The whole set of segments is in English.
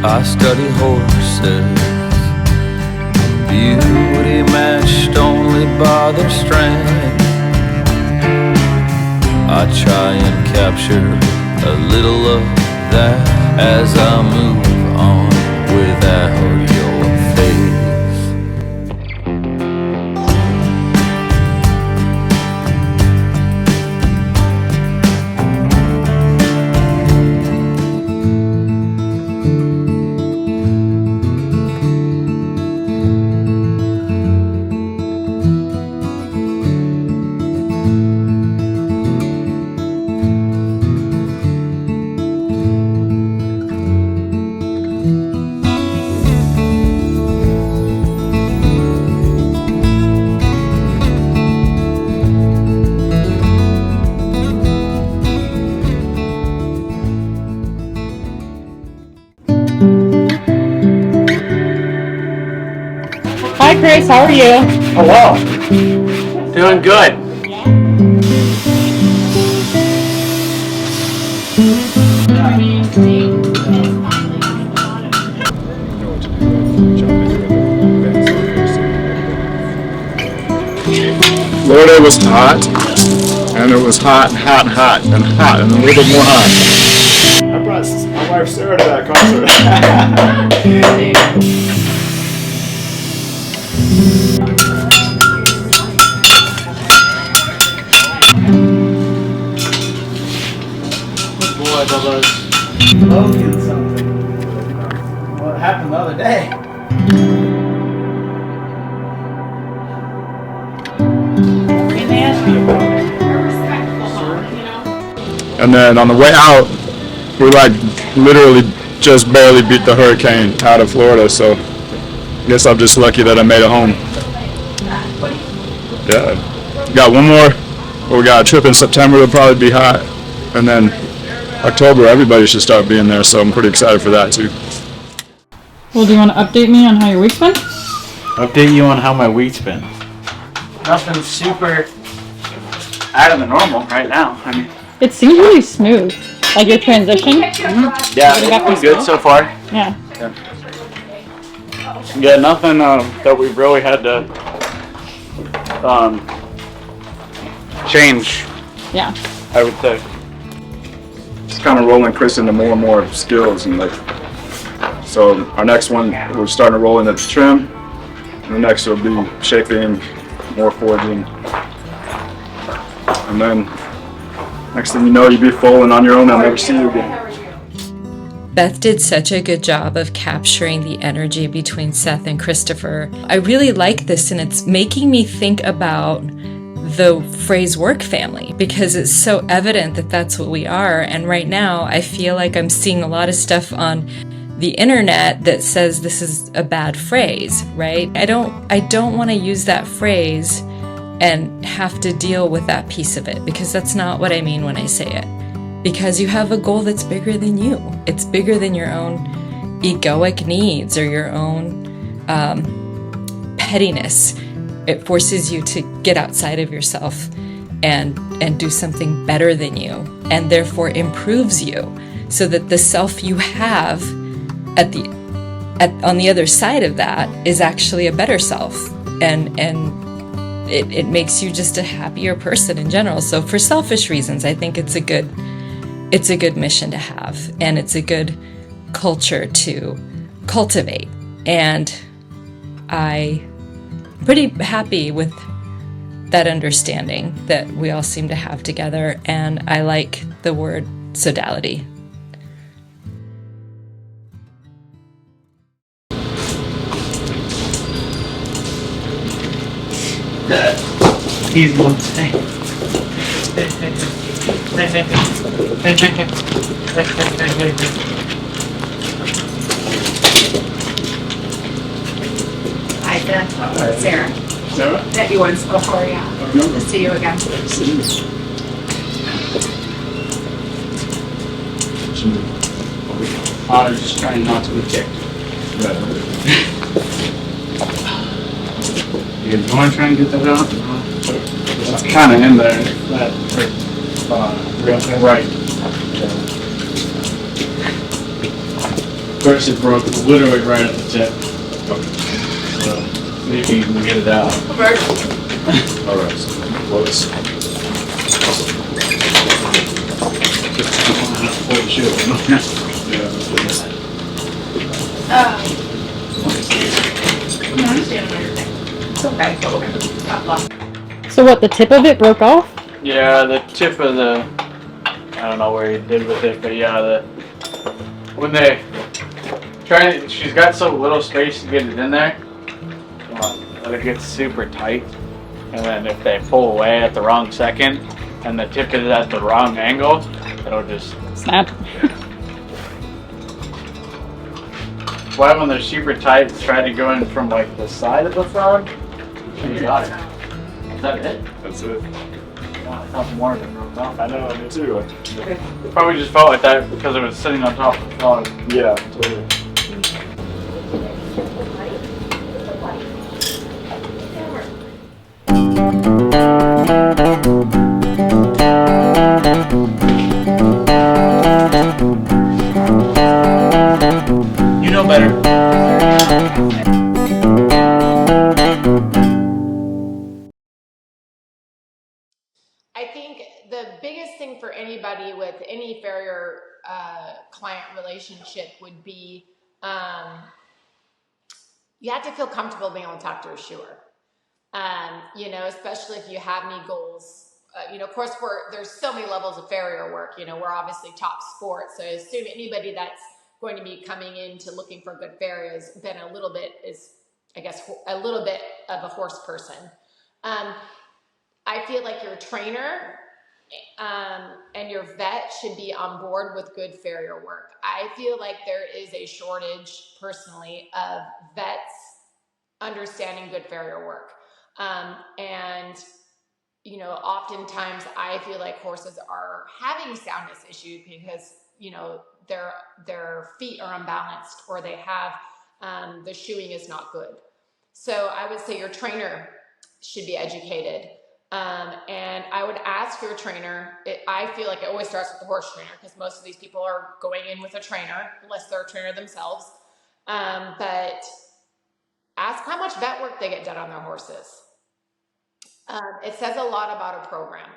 I study horses, beauty matched only by their strength. I try and capture a little of that as I move on without your face. Hi Chris, how are you? Hello. Doing good. Florida was hot, and it was hot, hot, hot, and hot, and a little bit more hot. I brought my wife Sarah to that concert. Logan something. What happened the other day? And then on the way out, we like literally just barely beat the hurricane out of Florida, so I guess I'm just lucky that I made it home. Yeah, got one more, but we got a trip in September. It'll probably be hot, and then October everybody should start being there, so I'm pretty excited for that too. Well, do you want to update me on how your week's been? Update you on how my week's been. Nothing super out of the normal right now. I mean, It seems really smooth. Like your transition. yeah, it's been good so far. Yeah. Yeah, nothing that we've really had to change, Yeah. I would say. Just kind of rolling Chris into more and more skills, and like, so our next one we're starting to roll into the trim, and the next will be shaping, more forging, and then next thing you know, you'll be full and on your own. I'll never see you again. Beth did such a good job of capturing the energy between Seth and Christopher. I really like this, and it's making me think about the phrase work family, because it's so evident that that's what we are. And right now I feel like I'm seeing a lot of stuff on the internet that says this is a bad phrase, right? I don't want to use that phrase and have to deal with that piece of it, because that's not what I mean when I say it. Because you have a goal that's bigger than you. It's bigger than your own egoic needs or your own pettiness. It forces you to get outside of yourself and do something better than you, and therefore improves you, so that the self you have on the other side of that is actually a better self, and it makes you just a happier person in general. So for selfish reasons, I think it's a good mission to have, and it's a good culture to cultivate. And I'm pretty happy with that understanding that we all seem to have together, and I like the word sodality. Easy one thing. Hi, Beth. Sarah. That you once before, yeah. Good to see you again. I was just trying not to be kicked. You want to try and get that out? It's kind of in there. That right. course, it broke literally right at the tip. So, see if you can get it out. All right. So close. Pull the shoe. It's okay. God bless. So what, the tip of it broke off? Yeah, the tip of the, I don't know where he did with it, but yeah, when they try, she's got so little space to get it in there, that it gets super tight. And then if they pull away at the wrong second, and the tip is at the wrong angle, it'll just Snap. why when they're super tight, try to go in from like the side of the frog. You got it. Is that it? That's it. Oh, I thought more of it broke off. I know, me too. It probably just felt like that because it was sitting on top of the frog. Yeah, totally. You know better. I think the biggest thing for anybody with any farrier client relationship would be you have to feel comfortable being able to talk to a shoer. You know, especially if you have any goals. You know, of course, there's so many levels of farrier work. You know, we're obviously top sport, so I assume anybody that's going to be coming into looking for a good farrier has been a little bit of a horse person. I feel like your trainer and your vet should be on board with good farrier work. I feel like there is a shortage, personally, of vets understanding good farrier work. And, you know, oftentimes I feel like horses are having soundness issues because, you know, their feet are unbalanced or they have, the shoeing is not good. So I would say your trainer should be educated. And I would ask your trainer, I feel like it always starts with the horse trainer because most of these people are going in with a trainer, unless they're a trainer themselves. But ask how much vet work they get done on their horses. It says a lot about a program.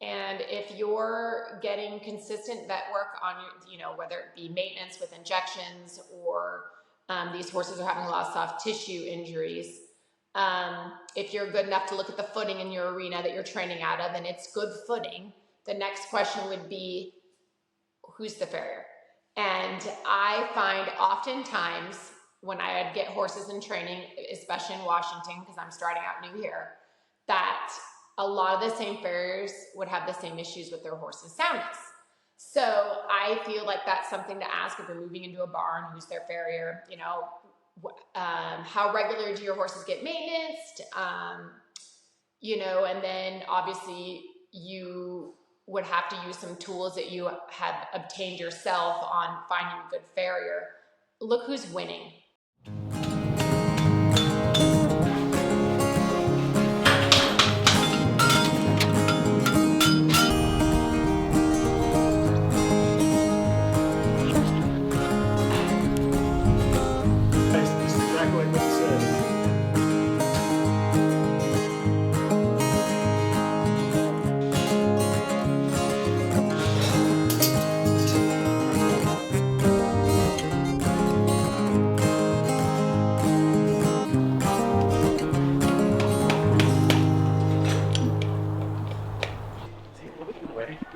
And if you're getting consistent vet work on your, you know, whether it be maintenance with injections or these horses are having a lot of soft tissue injuries, if you're good enough to look at the footing in your arena that you're training out of and it's good footing, the next question would be, who's the farrier? And I find oftentimes when I'd get horses in training, especially in Washington, because I'm starting out new here, that a lot of the same farriers would have the same issues with their horse's soundness. So I feel like that's something to ask if you're moving into a barn, who's their farrier, you know, how regular do your horses get maintenance? You know, and then obviously you would have to use some tools that you have obtained yourself on finding a good farrier. Look who's winning.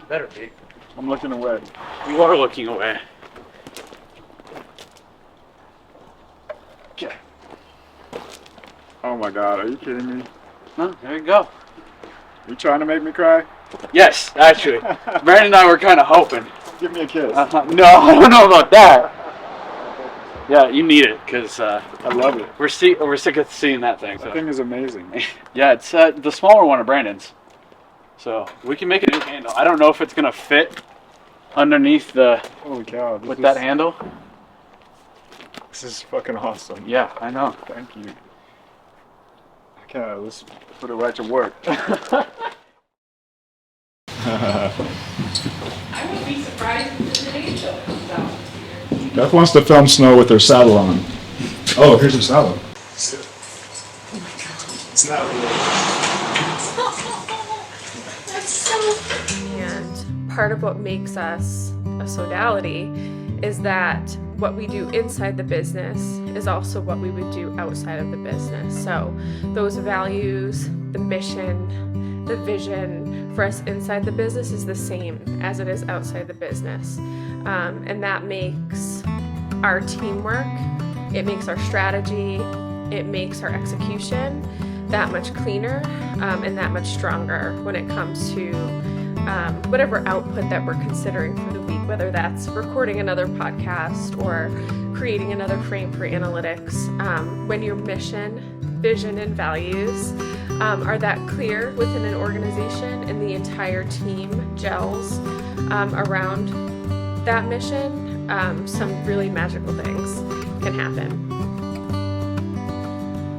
Better be. I'm looking away. You are looking away. Okay. Oh my God, are you kidding me? No, there you go. You trying to make me cry? Yes, actually. Brandon and I were kind of hoping. Give me a kiss. No, I don't know about that. Yeah, you need it because I love it. we're sick of seeing that thing. So. That thing is amazing. Yeah, it's the smaller one of Brandon's. So we can make a new handle. I don't know if it's gonna fit underneath the Holy cow. with that handle. This is fucking awesome. Yeah, I know. Thank you. Okay, let's put it right to work. I would be surprised if an angel comes out here. Beth wants to film snow with her saddle on. Oh, here's her saddle. It's not really. And part of what makes us a Sodality is that what we do inside the business is also what we would do outside of the business. So those values, the mission, the vision for us inside the business is the same as it is outside the business. And that makes our teamwork, it makes our strategy, it makes our execution that much cleaner and that much stronger when it comes to whatever output that we're considering for the week, whether that's recording another podcast or creating another frame for analytics. When your mission, vision, and values are that clear within an organization and the entire team gels around that mission, some really magical things can happen.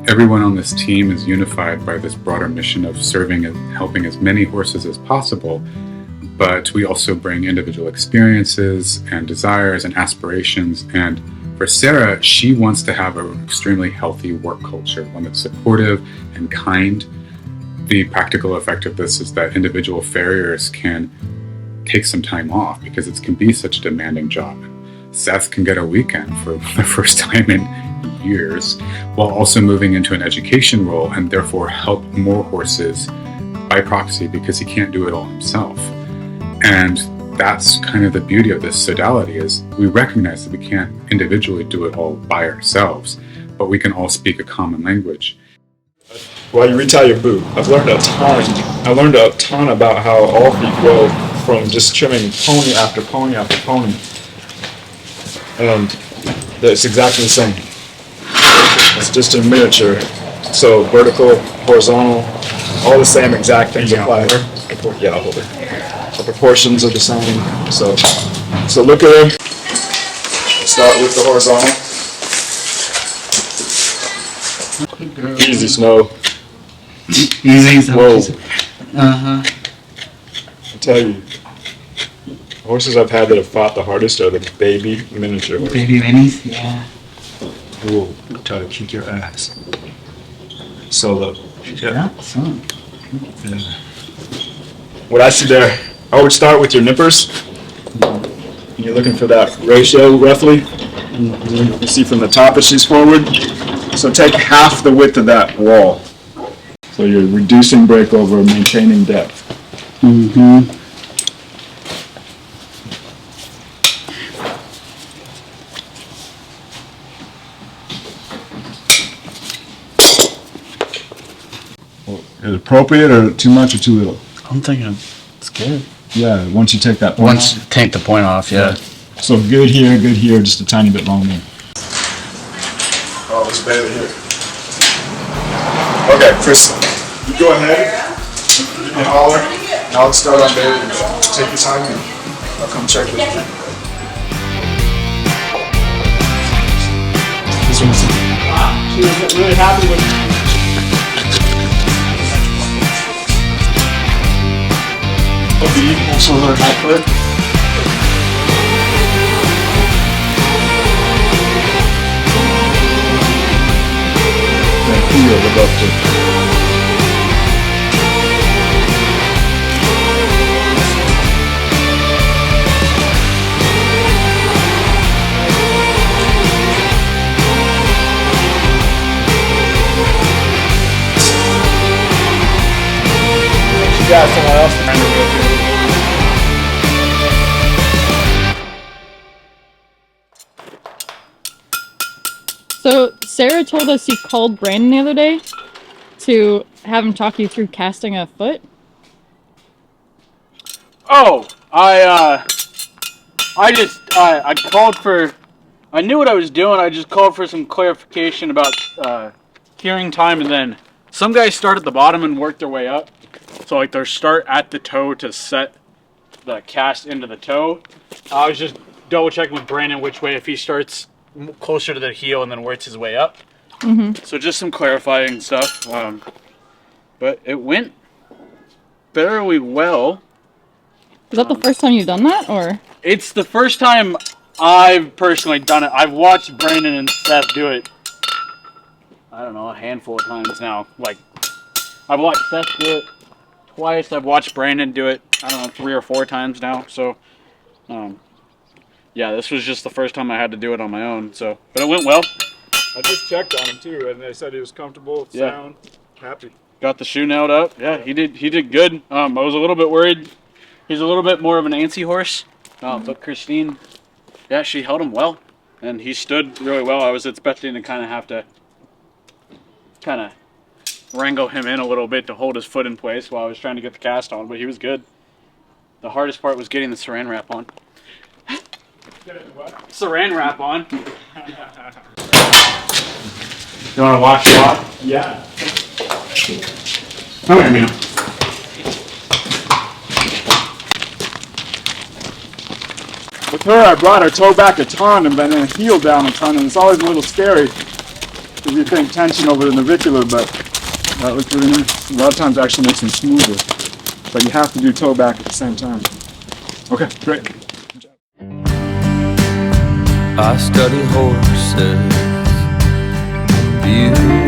Everyone on this team is unified by this broader mission of serving and helping as many horses as possible, but we also bring individual experiences and desires and aspirations. And for Sarah, she wants to have an extremely healthy work culture, one that's supportive and kind. The practical effect of this is that individual farriers can take some time off because it can be such a demanding job. Seth can get a weekend for the first time in years, while also moving into an education role and therefore help more horses by proxy because he can't do it all himself. And that's kind of the beauty of this Sodality, is we recognize that we can't individually do it all by ourselves, but we can all speak a common language. While you retie your boot, I've learned a ton. I learned a ton about how all feet grow from just trimming pony after pony after pony. And it's exactly the same. It's just in miniature. So vertical, horizontal, all the same exact things apply. Yeah, I'll hold it. The proportions are the same. So look at her. Start with the horizontal. Easy, Snow. Easy. Whoa. Uh-huh. I tell you, horses I've had that have fought the hardest are the baby miniature horses. Baby minis? Yeah. We'll try to kick your ass. Solo. Yeah. Son. Yeah. What I see there, I would start with your nippers. You're looking for that ratio roughly. You see from the top as she's forward. So take half the width of that wall. So you're reducing breakover, maintaining depth. Mm-hmm. Is it appropriate or too much or too little? I'm thinking it's good. Yeah, once you take that point Once you take the point off, yeah. So good here, just a tiny bit long there. Oh, it's better here. Okay, Chris, you go ahead, you can holler, and I'll start on there. Take your time, and I'll come check with you. This one's she was really happy with also her high foot. And feel the doctor. You got someone else trying to go through. So Sarah told us you called Brandon the other day to have him talk you through casting a foot. Oh, I called for, I knew what I was doing. I just called for some clarification about hearing time, and then some guys start at the bottom and work their way up. So like they start at the toe to set the cast into the toe. I was just double checking with Brandon which way, if he starts closer to the heel and then works his way up. Mm-hmm. So just some clarifying stuff. But it went fairly well. Is that the first time you've done that, or? It's the first time I've personally done it. I've watched Brandon and Seth do it. I don't know, a handful of times now. Like, I've watched Seth do it twice. I've watched Brandon do it, I don't know, 3 or 4 times now. So, yeah, this was just the first time I had to do it on my own. So, but it went well. I just checked on him too, and they said he was comfortable, sound, happy. Got the shoe nailed up. Yeah, he did good. I was a little bit worried. He's a little bit more of an antsy horse. But Christine, yeah, she held him well, and he stood really well. I was expecting to kind of have to wrangle him in a little bit to hold his foot in place while I was trying to get the cast on, but he was good. The hardest part was getting the saran wrap on. Saran wrap on. You want to watch the walk? Yeah. Come here, Mia. With her, I brought her toe back a ton and then heel down a ton, and it's always a little scary because you think tension over the navicular, but that looks really nice. A lot of times it actually makes them smoother, but you have to do toe back at the same time. Okay, great. I study horses, beauty.